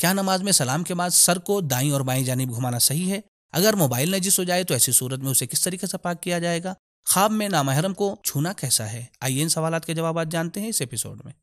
کیا نماز میں سلام کے بعد سر کو دائیں اور بائیں جانب گھمانا صحیح ہے؟ اگر موبائل نجس ہو جائے تو ایسی صورت میں اسے کس طریقے سے پاک کیا جائے گا؟ خواب میں نامحرم کو چھونا کیسا ہے؟ آئیے ان سوالات کے جوابات جانتے ہیں اس ایپیسوڈ میں۔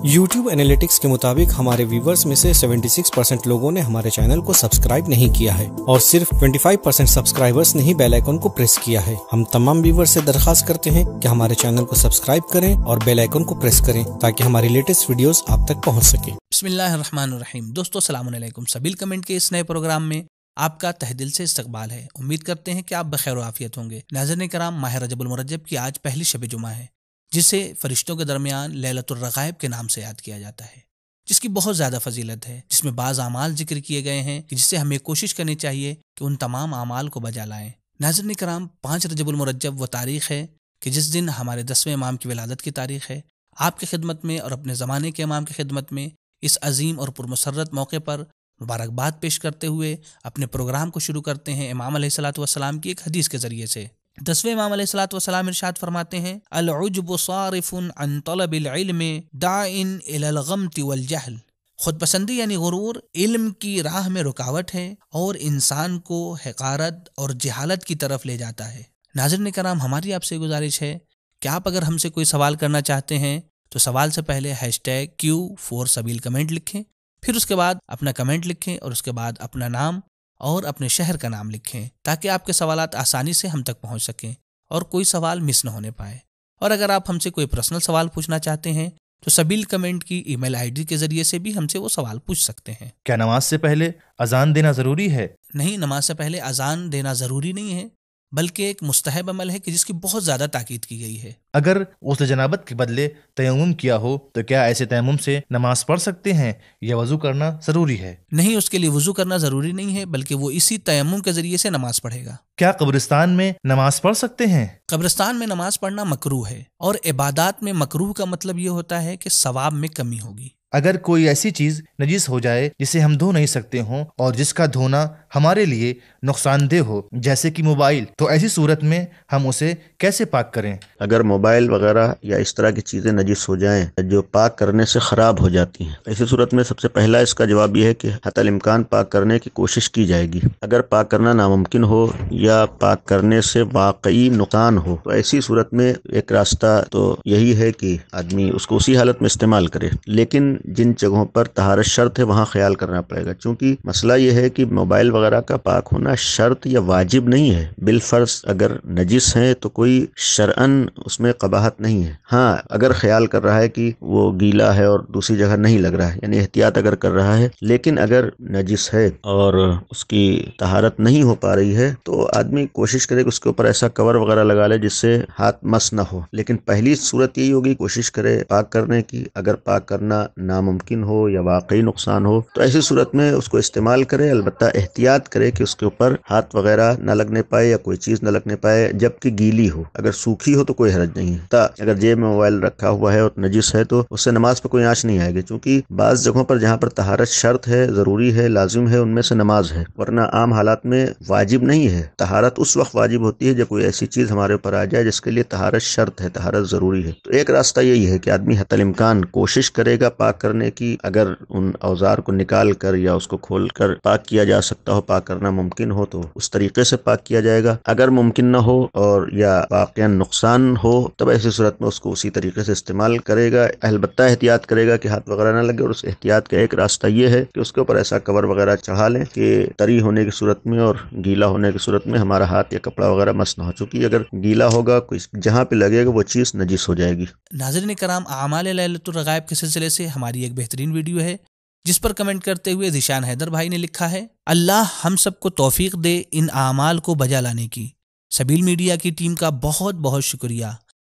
یوٹیوب انالیٹکس کے مطابق ہمارے ویورز میں سے 76% لوگوں نے ہمارے چینل کو سبسکرائب نہیں کیا ہے اور صرف 25% سبسکرائبرز نے ہی بیل آئیکن کو پریس کیا ہے۔ ہم تمام ویورز سے درخواست کرتے ہیں کہ ہمارے چینل کو سبسکرائب کریں اور بیل آئیکن کو پریس کریں تاکہ ہماری لیٹسٹ ویڈیوز آپ تک پہنچ سکیں۔ بسم اللہ الرحمن الرحیم۔ دوستو السلام علیکم۔ سبیل کمنٹ کے اس نئے پروگرام میں آپ کا تہ دل سے استقبال ہے۔ امید کرتے ہیں کہ آپ بخیر و عافیت ہوں گے۔ ناظرین کرام، ماہ رجب المرجب کی آج پہلی شب جمعہ ہے، جسے فرشتوں کے درمیان لیلۃ الرغائب کے نام سے یاد کیا جاتا ہے، جس کی بہت زیادہ فضیلت ہے، جس میں بعض اعمال ذکر کیے گئے ہیں کہ جس سے ہمیں کوشش کرنی چاہیے کہ ان تمام اعمال کو بجا لائیں۔ ناظرین کرام، 5 رجب المرجب وہ تاریخ ہے کہ جس دن ہمارے 10ویں امام کی ولادت کی تاریخ ہے۔ آپ کی خدمت میں اور اپنے زمانے کے امام کی خدمت میں اس عظیم اور پرمسرت موقع پر مبارکباد پیش کرتے ہوئے اپنے پروگرام کو شروع کرتے ہیں امام علیہ الصلوۃ والسلام کی ایک حدیث کے ذریعے سے۔ 10ویں امام علیہ الصلوۃ والسلام ارشاد فرماتے ہیں: العجب صارف عن طلب العلم داع الى الغمط والجہل۔ خود پسندی یعنی غرور علم کی راہ میں رکاوٹ ہے اور انسان کو حقارت اور جہالت کی طرف لے جاتا ہے۔ ناظرین کرام، ہماری آپ سے گزارش ہے کہ آپ اگر ہم سے کوئی سوال کرنا چاہتے ہیں تو سوال سے پہلے #Q4Sabil کمنٹ لکھیں، پھر اس کے بعد اپنا کمنٹ لکھیں اور اس کے بعد اپنا نام اور اپنے شہر کا نام لکھیں تاکہ آپ کے سوالات آسانی سے ہم تک پہنچ سکیں اور کوئی سوال مس نہ ہونے پائے۔ اور اگر آپ ہم سے کوئی پرسنل سوال پوچھنا چاہتے ہیں تو سبیل کمنٹ کی ای میل ID کے ذریعے سے بھی ہم سے وہ سوال پوچھ سکتے ہیں۔ کیا نماز سے پہلے اذان دینا ضروری ہے؟ نہیں، نماز سے پہلے اذان دینا ضروری نہیں ہے، بلکہ ایک مستحب عمل ہے کہ جس کی بہت زیادہ تاکید کی گئی ہے۔ اگر غسل جنابت کے بدلے تیمم کیا ہو تو کیا ایسے تیمم سے نماز پڑھ سکتے ہیں یا وضو کرنا ضروری ہے؟ نہیں، اس کے لیے وضو کرنا ضروری نہیں ہے، بلکہ وہ اسی تیمم کے ذریعے سے نماز پڑھے گا۔ کیا قبرستان میں نماز پڑھ سکتے ہیں؟ قبرستان میں نماز پڑھنا مکروہ ہے، اور عبادات میں مکروہ کا مطلب یہ ہوتا ہے کہ ثواب میں کمی ہوگی۔ اگر کوئی ایسی چیز نجس ہو جائے جسے ہم دھو نہیں سکتے ہوں اور جس کا دھونا ہمارے لیے نقصان دہ ہو، جیسے کہ موبائل، تو ایسی صورت میں ہم اسے کیسے پاک کریں؟ اگر موبائل وغیرہ یا اس طرح کی چیزیں نجس ہو جائیں جو پاک کرنے سے خراب ہو جاتی ہیں، ایسی صورت میں سب سے پہلا اس کا جواب یہ ہے کہ حتی الامکان پاک کرنے کی کوشش کی جائے گی۔ اگر پاک کرنا ناممکن ہو یا پاک کرنے سے واقعی نقصان ہو تو ایسی صورت میں ایک راستہ تو یہی ہے کہ آدمی اس کو اسی حالت میں استعمال کرے، لیکن جن جگہوں پر طہارت شرط ہے وہاں خیال کرنا پڑے گا، چونکہ مسئلہ یہ ہے کہ موبائل وغیرہ کا پاک ہونا شرط یا واجب نہیں ہے۔ بالفرض اگر نجس ہیں تو کوئی شرعاً اس میں قباحت نہیں ہے۔ ہاں، اگر خیال کر رہا ہے کہ وہ گیلا ہے اور دوسری جگہ نہیں لگ رہا ہے، یعنی احتیاط اگر کر رہا ہے، لیکن اگر نجس ہے اور اس کی طہارت نہیں ہو پا رہی ہے تو آدمی کوشش کرے کہ اس کے اوپر ایسا کور وغیرہ لگا لے جس سے ہاتھ مس نہ ہو۔ لیکن پہلی صورت یہی ہوگی کوشش کرے پاک کرنے کی۔ اگر پاک کرنا ناممکن ہو یا واقعی نقصان ہو تو ایسی صورت میں اس کو استعمال کرے، البتہ احتیاط کرے کہ اس کے اوپر ہاتھ وغیرہ نہ لگنے پائے یا کوئی چیز نہ لگنے پائے جبکہ گیلی ہو۔ اگر سوکھی ہو تو کوئی حرج نہیں ہے۔ اگر جیب میں موبائل رکھا ہوا ہے اور نجس ہے تو اس سے نماز پہ کوئی آنچ نہیں آئے گی، چونکہ بعض جگہوں پر جہاں پر طہارت شرط ہے، ضروری ہے، لازم ہے، ان میں سے نماز ہے، ورنہ عام حالات میں واجب نہیں ہے۔ طہارت اس وقت واجب ہوتی ہے جب کوئی ایسی چیز ہمارے اوپر آ جائے جس کے لیے طہارت شرط ہے، طہارت ضروری ہے۔ تو ایک راستہ یہی ہے کہ آدمی حتی الامکان کوشش کرے گا پاک کرنے کی۔ اگر ان اوزار کو نکال کر یا اس کو کھول کر پاک کیا جا سکتا ہو، پاک کرنا ممکن ہو تو اس طریقے سے پاک کیا جائے گا۔ اگر ممکن نہ ہو اور یا واقعا نقصان ہو تب ایسی صورت میں اس کو اسی طریقے سے استعمال کرے گا، البتہ احتیاط کرے گا کہ ہاتھ وغیرہ نہ لگے۔ اور اس احتیاط کا ایک راستہ یہ ہے کہ اس کے اوپر ایسا کور وغیرہ چڑھا لیں کہ طری ہونے کی صورت میں اور گیلا ہونے کی صورت میں ہمارا ہاتھ یا کپڑا وغیرہ مس نہ ہو، چونکہ اگر گیلا ہوگا کوئی جہاں پہ لگے گا وہ چیز نجس ہو جائے گی۔ ناظرین کرام، اعمال لیلۃ الرغائب کے سلسلے سے ہماری ایک بہترین ویڈیو ہے جس پر کمنٹ کرتے ہوئے ذیشان حیدر بھائی نے لکھا ہے: اللہ ہم سب کو توفیق دے ان اعمال کو بجا لانے کی۔ سبیل میڈیا کی ٹیم کا بہت بہت شکریہ۔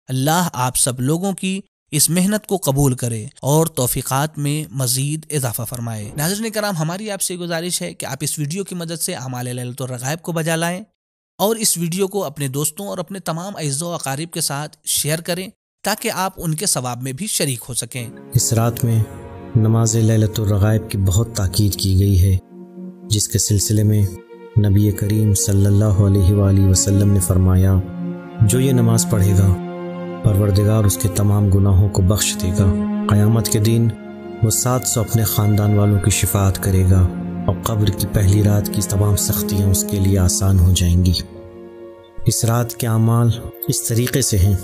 اللہ آپ سب لوگوں کی اس محنت کو قبول کرے اور توفیقات میں مزید اضافہ فرمائے۔ ناظرین کرام، ہماری آپ سے گزارش ہے کہ آپ اس ویڈیو کی مدد سے اعمال لیلۃ الرغائب کو بجا لائیں اور اس ویڈیو کو اپنے دوستوں اور اپنے تمام اعزاء و اقارب کے ساتھ شیئر کریں تاکہ آپ ان کے ثواب میں بھی شریک ہو سکیں۔ اس رات میں نماز لیلۃ الرغائب کی بہت تاکید کی گئی ہے، جس کے سلسلے میں نبی کریم صلی اللہ علیہ وآلہ وسلم نے فرمایا: جو یہ نماز پڑھے گا پروردگار اس کے تمام گناہوں کو بخش دے گا۔ قیامت کے دن وہ 700 اپنے خاندان والوں کی شفاعت کرے گا اور قبر کی پہلی رات کی تمام سختیاں اس کے لیے آسان ہو جائیں گی۔ اس رات کے اعمال اس طریقے سے ہیں۔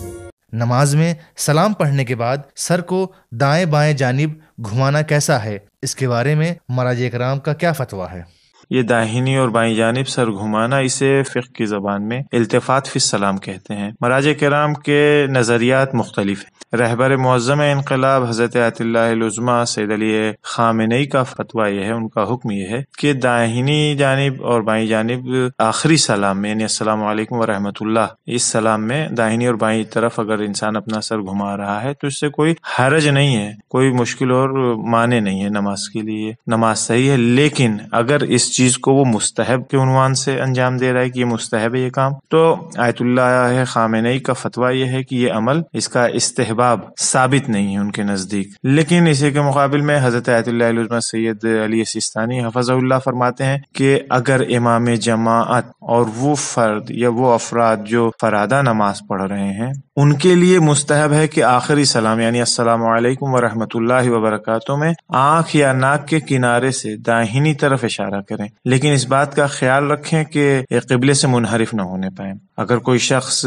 نماز میں سلام پڑھنے کے بعد سر کو دائیں بائیں جانب گھمانا کیسا ہے؟ اس کے بارے میں مراجع کرام کا کیا فتویٰ ہے؟ یہ داہنی اور بائیں جانب سر گھمانا، اسے فقہ کی زبان میں التفات فی السلام کہتے ہیں۔ مراجع کرام کے نظریات مختلف ہیں۔ رہبر معظم انقلاب حضرت آیت اللہ العظمیٰ سید علی خامنئی کا فتویٰ یہ ہے، ان کا حکم یہ ہے کہ داہنی جانب اور بائیں جانب آخری سلام میں، یعنی السلام علیکم ورحمۃ اللہ، اس سلام میں داہنی اور بائیں طرف اگر انسان اپنا سر گھما رہا ہے تو اس سے کوئی حرج نہیں ہے، کوئی مشکل اور معنی نہیں ہے نماز کے لیے، نماز صحیح ہے۔ لیکن اگر اس چیز کو وہ مستحب کے عنوان سے انجام دے رہا ہے کہ یہ مستحب ہے یہ کام، تو آیت اللہ خامنئی کا فتویٰ یہ ہے کہ یہ عمل، اس کا استحباب ثابت نہیں ہے ان کے نزدیک۔ لیکن اسی کے مقابل میں حضرت آیت اللہ العظمیٰ سید علی سیستانی حفظہ اللہ فرماتے ہیں کہ اگر امام جماعت اور وہ فرد یا وہ افراد جو فرادہ نماز پڑھ رہے ہیں ان کے لیے مستحب ہے کہ آخری سلام یعنی السلام علیکم ورحمۃ اللہ وبرکاتہ میں آنکھ یا ناک کے کنارے سے داہنی طرف اشارہ کریں، لیکن اس بات کا خیال رکھیں کہ قبلے سے منحرف نہ ہونے پائیں۔ اگر کوئی شخص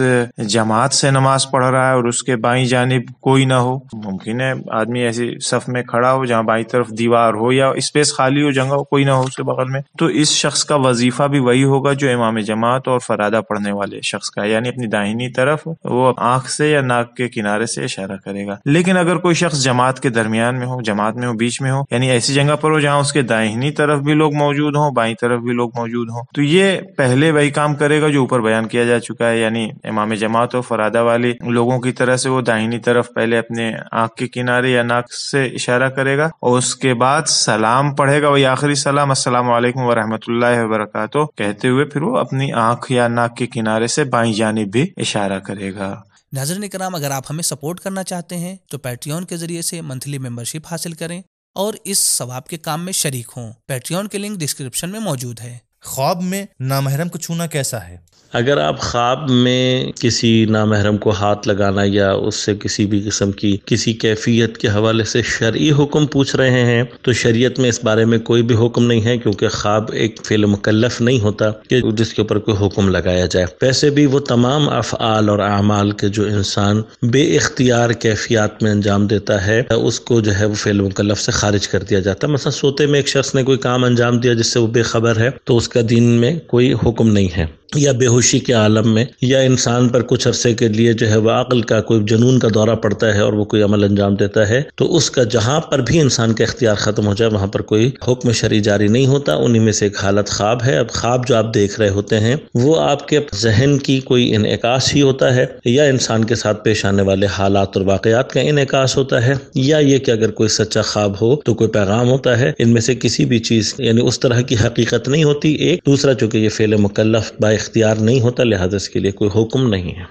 جماعت سے نماز پڑھ رہا ہے اور اس کے بائیں جانب کوئی نہ ہو، ممکن ہے آدمی ایسی صف میں کھڑا ہو جہاں بائیں طرف دیوار ہو یا اسپیس خالی ہو، جگہ کوئی نہ ہو اس کے بغل میں، تو اس شخص کا وظیفہ بھی وہی ہوگا جو امام جماعت اور فرادہ پڑھنے والے شخص کا ہے، یعنی اپنی داہنی طرف وہ آنکھ سے یا ناک کے کنارے سے اشارہ کرے گا۔ لیکن اگر کوئی شخص جماعت کے درمیان میں ہو، جماعت میں ہو، بیچ میں ہو، یعنی ایسی جگہ پر ہو جہاں اس کے داہنی طرف بھی لوگ موجود ہوں، بائیں طرف بھی لوگ موجود ہوں، تو یہ پہلے وہی کام کرے گا جو اوپر بیان کیا جا چکا ہے، یعنی امام جماعت اور فرادہ والے لوگوں کی طرح سے وہ داہنی طرف پہلے اپنے آنکھ کے کنارے یا ناک سے اشارہ کرے گا اور اس کے بعد سلام پڑھے گا، وہی آخری سلام السلام علیکم ورحمۃ اللہ وبرکاتہ کہتے ہوئے پھر وہ اپنی آنکھ یا ناک کے کنارے سے بائیں جانب بھی اشارہ کرے گا۔ ناظرین کرام، اگر آپ ہمیں سپورٹ کرنا چاہتے ہیں تو پیٹریون کے ذریعے سے منتھلی ممبرشپ حاصل کریں اور اس ثواب کے کام میں شریک ہوں۔ پیٹریون کے لنک ڈسکرپشن میں موجود ہے۔ خواب میں نامحرم کو چھونا کیسا ہے؟ اگر آپ خواب میں کسی نامحرم کو ہاتھ لگانا یا اس سے کسی بھی قسم کی کسی کیفیت کے حوالے سے شرعی حکم پوچھ رہے ہیں تو شریعت میں اس بارے میں کوئی بھی حکم نہیں ہے، کیونکہ خواب ایک فعل مکلف نہیں ہوتا کہ جس کے اوپر کوئی حکم لگایا جائے۔ ویسے بھی وہ تمام افعال اور اعمال کے جو انسان بے اختیار کیفیات میں انجام دیتا ہے اس کو جو ہے وہ فعل مکلف سے خارج کر دیا جاتا ہے۔ مثلا سوتے میں ایک شخص نے کوئی کام انجام دیا جس سے وہ بے خبر ہے تو اس کا دین میں کوئی حکم نہیں ہے، یا بے ہوشی کے عالم میں، یا انسان پر کچھ عرصے کے لیے جو ہے وہ عقل کا کوئی جنون کا دورہ پڑتا ہے اور وہ کوئی عمل انجام دیتا ہے تو اس کا جہاں پر بھی انسان کا اختیار ختم ہو جائے وہاں پر کوئی حکم شرعی جاری نہیں ہوتا۔ انہی میں سے ایک حالت خواب ہے۔ اب خواب جو آپ دیکھ رہے ہوتے ہیں وہ آپ کے ذہن کی کوئی انعکاس ہی ہوتا ہے، یا انسان کے ساتھ پیش آنے والے حالات اور واقعات کا انعکاس ہوتا ہے، یا یہ کہ اگر کوئی سچا خواب ہو تو کوئی پیغام ہوتا ہے۔ ان میں سے کسی بھی چیز یعنی اس طرح کی حقیقت نہیں ہوتی۔ ایک دوسرا چونکہ یہ فعل مکلف با اختیار نہیں ہوتا، لہذا اس کے لیے کوئی حکم نہیں ہے۔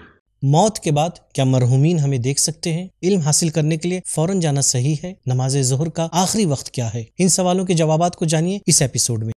موت کے بعد کیا مرحومین ہمیں دیکھ سکتے ہیں؟ علم حاصل کرنے کے لیے فوراً جانا صحیح ہے؟ نماز ظہر کا آخری وقت کیا ہے؟ ان سوالوں کے جوابات کو جانیے اس ایپیسوڈ میں۔